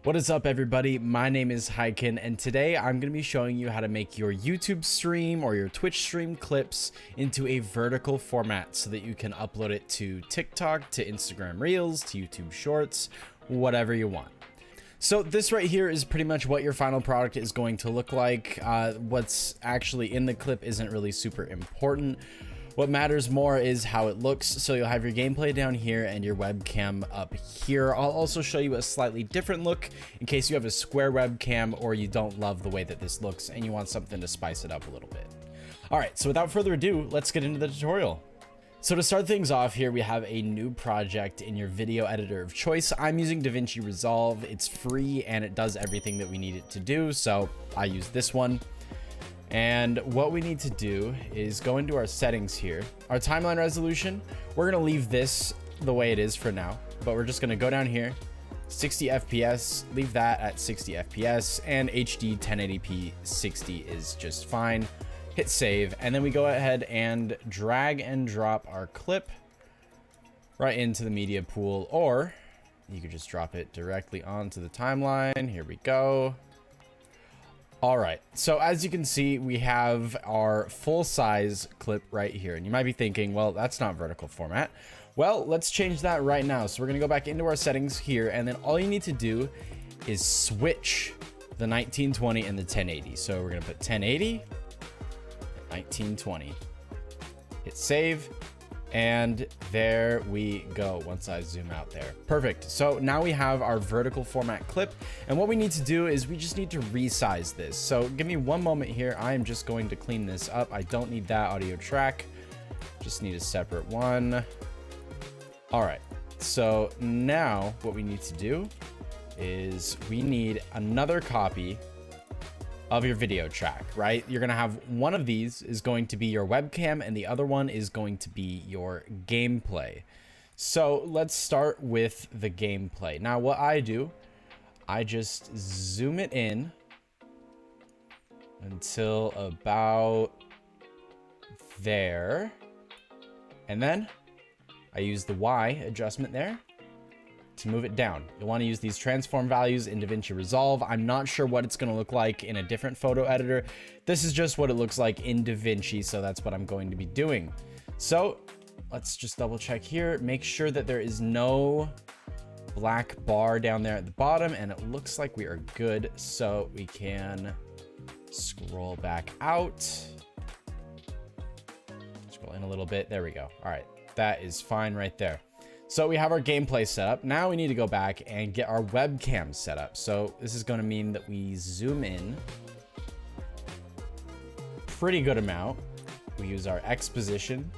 What is up, everybody? My name is Hyken, and today I'm going to be showing you how to make your YouTube stream or your Twitch stream clips into a vertical format so that you can upload it to TikTok, to Instagram Reels, to YouTube Shorts, whatever you want. So this right here is pretty much what your final product is going to look like. What's actually in the clip isn't really super important. What matters more is how it looks. So you'll have your gameplay down here and your webcam up here. I'll also show you a slightly different look in case you have a square webcam or you don't love the way that this looks and you want something to spice it up a little bit. All right, so without further ado, let's get into the tutorial. So to start things off here, we have a new project in your video editor of choice. I'm using DaVinci Resolve. It's free and it does everything that we need it to do. So I use this one. And what we need to do is go into our settings here. Our timeline resolution, we're gonna leave this the way it is for now, but we're just gonna go down here, 60 FPS, leave that at 60 FPS, and HD 1080p 60 is just fine. Hit save, and then we go ahead and drag and drop our clip right into the media pool, or you could just drop it directly onto the timeline. Here we go. All right, so as you can see, we have our full-size clip right here, and you might be thinking, well, that's not vertical format. Well, let's change that right now. So we're gonna go back into our settings here, and then all you need to do is switch the 1920 and the 1080. So we're gonna put 1080, 1920, hit save, and there we go. Once I zoom out there, perfect. So now we have our vertical format clip, and what we need to do is we just need to resize this. So give me one moment here. I am just going to clean this up. I don't need that audio track, just need a separate one. All right, so now what we need to do is we need another copy of your video track, right? You're gonna have one of these is going to be your webcam and the other one is going to be your gameplay. So let's start with the gameplay. Now what I do, I just zoom it in until about there, and then I use the Y adjustment there to move it down. You'll want to use these transform values in DaVinci Resolve. I'm not sure what it's going to look like in a different photo editor. This is just what it looks like in DaVinci, so that's what I'm going to be doing. So let's just double check here. Make sure that there is no black bar down there at the bottom, and it looks like we are good. So we can scroll back out. Scroll in a little bit. There we go. All right, that is fine right there. So we have our gameplay set up. Now we need to go back and get our webcam set up. So this is going to mean that we zoom in pretty good amount. We use our X position,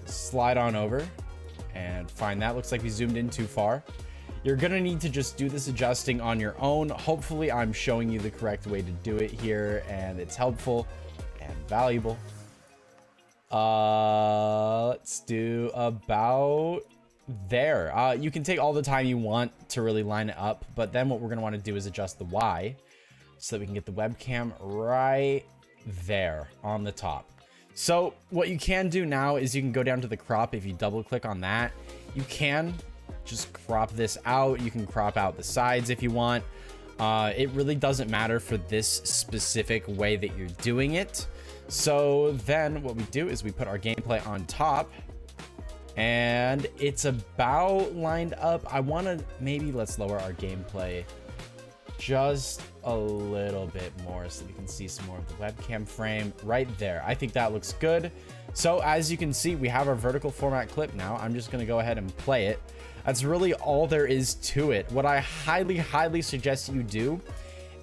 slide on over, and find that. Looks like we zoomed in too far. You're going to need to just do this adjusting on your own. Hopefully I'm showing you the correct way to do it here, and it's helpful and valuable. Let's do about there. You can take all the time you want to really line it up, but then what we're going to want to do is adjust the Y so that we can get the webcam right there on the top. So what you can do now is you can go down to the crop. If you double click on that, you can just crop this out. You can crop out the sides if you want. It really doesn't matter for this specific way that you're doing it. So then what we do is we put our gameplay on top, and it's about lined up. I want to let's lower our gameplay just a little bit more so we can see some more of the webcam frame right there. I think that looks good. So as you can see, we have our vertical format clip now. I'm just going to go ahead and play it. That's really all there is to it. What I highly suggest you do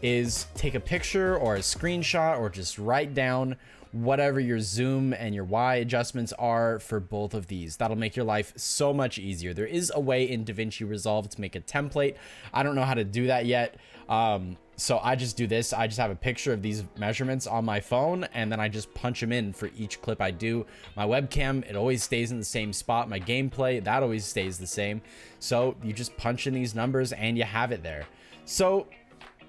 is take a picture or a screenshot or just write down whatever your zoom and your Y adjustments are for both of these. That'll make your life so much easier. There is a way in DaVinci Resolve to make a template. I don't know how to do that yet. So I just do this. I just have a picture of these measurements on my phone, and then I just punch them in for each clip I do. My webcam, it always stays in the same spot. My gameplay, that always stays the same. So you just punch in these numbers and you have it there. So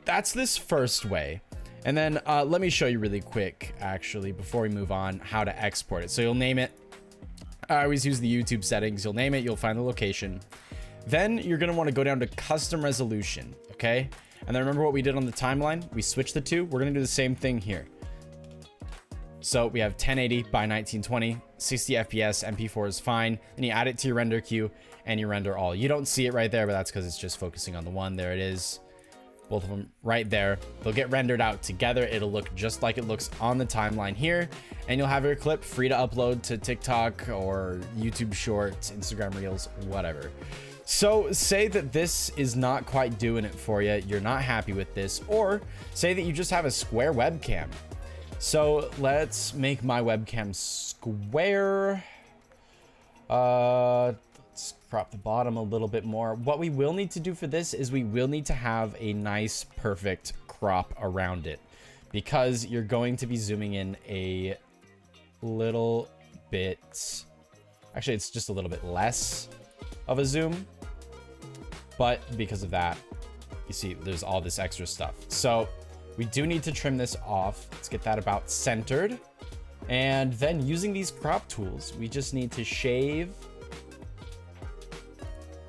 that's this first way. And then let me show you really quick, actually, before we move on, how to export it. So you'll name it. I always use the YouTube settings. You'll name it. You'll find the location. Then you're going to want to go down to custom resolution. okay? And then remember what we did on the timeline? We switched the two. We're gonna do the same thing here. So we have 1080 by 1920, 60 FPS, MP4 is fine. Then you add it to your render queue and you render all. You don't see it right there, but that's because it's just focusing on the one. There it is. Both of them right there. They'll get rendered out together. It'll look just like it looks on the timeline here. And you'll have your clip free to upload to TikTok or YouTube Shorts, Instagram Reels, whatever. So say that this is not quite doing it for you. You're not happy with this. Or say that you just have a square webcam. So let's make my webcam square. Let's crop the bottom a little bit more. What we will need to do for this is we will need to have a nice, perfect crop around it, because you're going to be zooming in a little bit. Actually, it's just a little bit less of a zoom, but because of that, you see there's all this extra stuff. So we do need to trim this off. Let's get that about centered. And then using these crop tools, we just need to shave.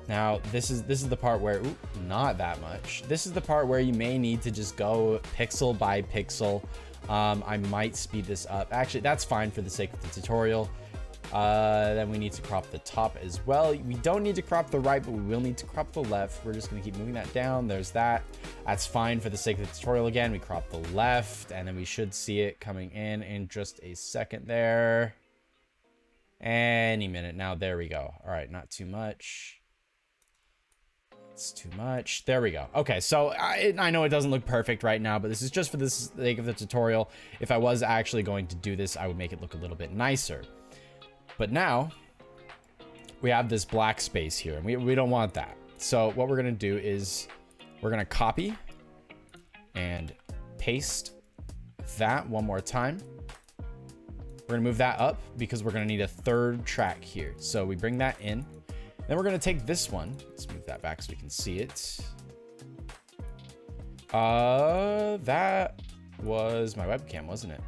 Now, this is the part where, ooh, not that much. This is the part where you may need to just go pixel by pixel. I might speed this up. Actually, that's fine for the sake of the tutorial. Then we need to crop the top as well. We don't need to crop the right, but we will need to crop the left. We're just going to keep moving that down. There's that. That's fine for the sake of the tutorial. Again, we crop the left, and then we should see it coming in just a second there. Any minute now. There we go. All right, not too much. It's too much. There we go. Okay, so I know it doesn't look perfect right now, but this is just for the sake of the tutorial. If I was actually going to do this, I would make it look a little bit nicer. But now we have this black space here, and we don't want that. So what we're going to do is we're going to copy and paste that one more time. We're going to move that up because we're going to need a third track here. So we bring that in. Then we're going to take this one. Let's move that back so we can see it. That was my webcam, wasn't it?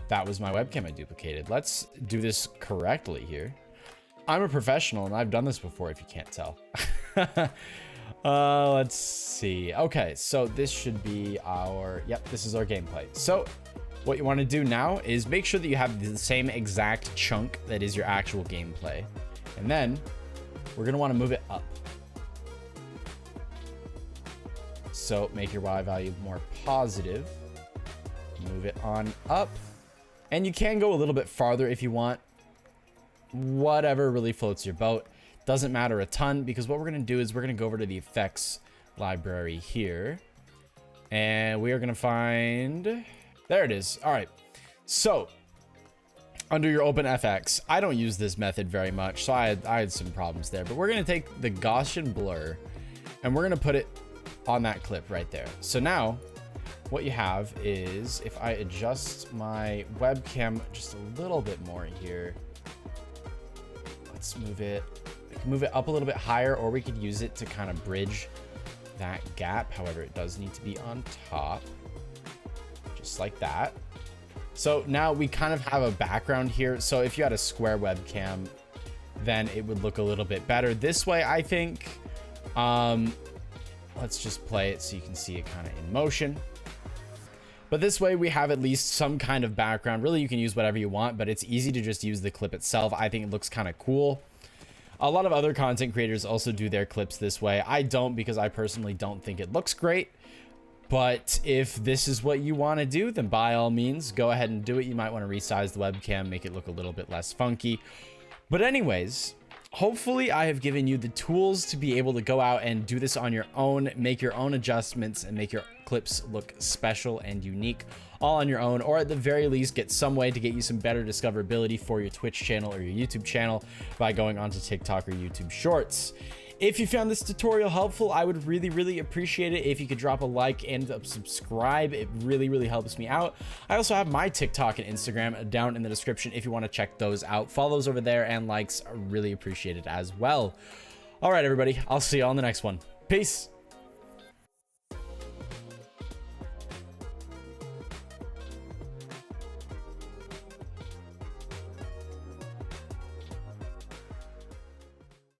That was my webcam I duplicated. Let's do this correctly here. I'm a professional and I've done this before, if you can't tell. Let's see. Okay, so this should be our, yep, this is our gameplay. So what you want to do now is make sure that you have the same exact chunk that is your actual gameplay. And then we're going to want to move it up. So make your Y value more positive. Move it on up. And you can go a little bit farther if you want. Whatever really floats your boat. Doesn't matter a ton, because what we're going to do is we're going to go over to the effects library here. And we are going to find... There it is. All right. So under your OpenFX, I don't use this method very much, so I had some problems there. But we're going to take the Gaussian blur and we're going to put it on that clip right there. So now what you have is, if I adjust my webcam just a little bit more here, let's move it. We can move it up a little bit higher, or we could use it to kind of bridge that gap. However, it does need to be on top, just like that. So now we kind of have a background here. So if you had a square webcam, then it would look a little bit better this way, I think. Let's just play it so you can see it kind of in motion. But this way we have at least some kind of background. Really, you can use whatever you want, but it's easy to just use the clip itself. I think it looks kind of cool. A lot of other content creators also do their clips this way. I don't, because I personally don't think it looks great. But if this is what you want to do, then by all means, go ahead and do it. You might want to resize the webcam, make it look a little bit less funky. But anyways, hopefully I have given you the tools to be able to go out and do this on your own, make your own adjustments, and make your clips look special and unique all on your own, or at the very least get some way to get you some better discoverability for your Twitch channel or your YouTube channel by going onto TikTok or YouTube Shorts. If you found this tutorial helpful, I would really appreciate it if you could drop a like and subscribe. It really helps me out. I also have my TikTok and Instagram down in the description if you want to check those out. Follows over there and likes are really appreciated as well. All right, everybody, I'll see you on the next one. Peace.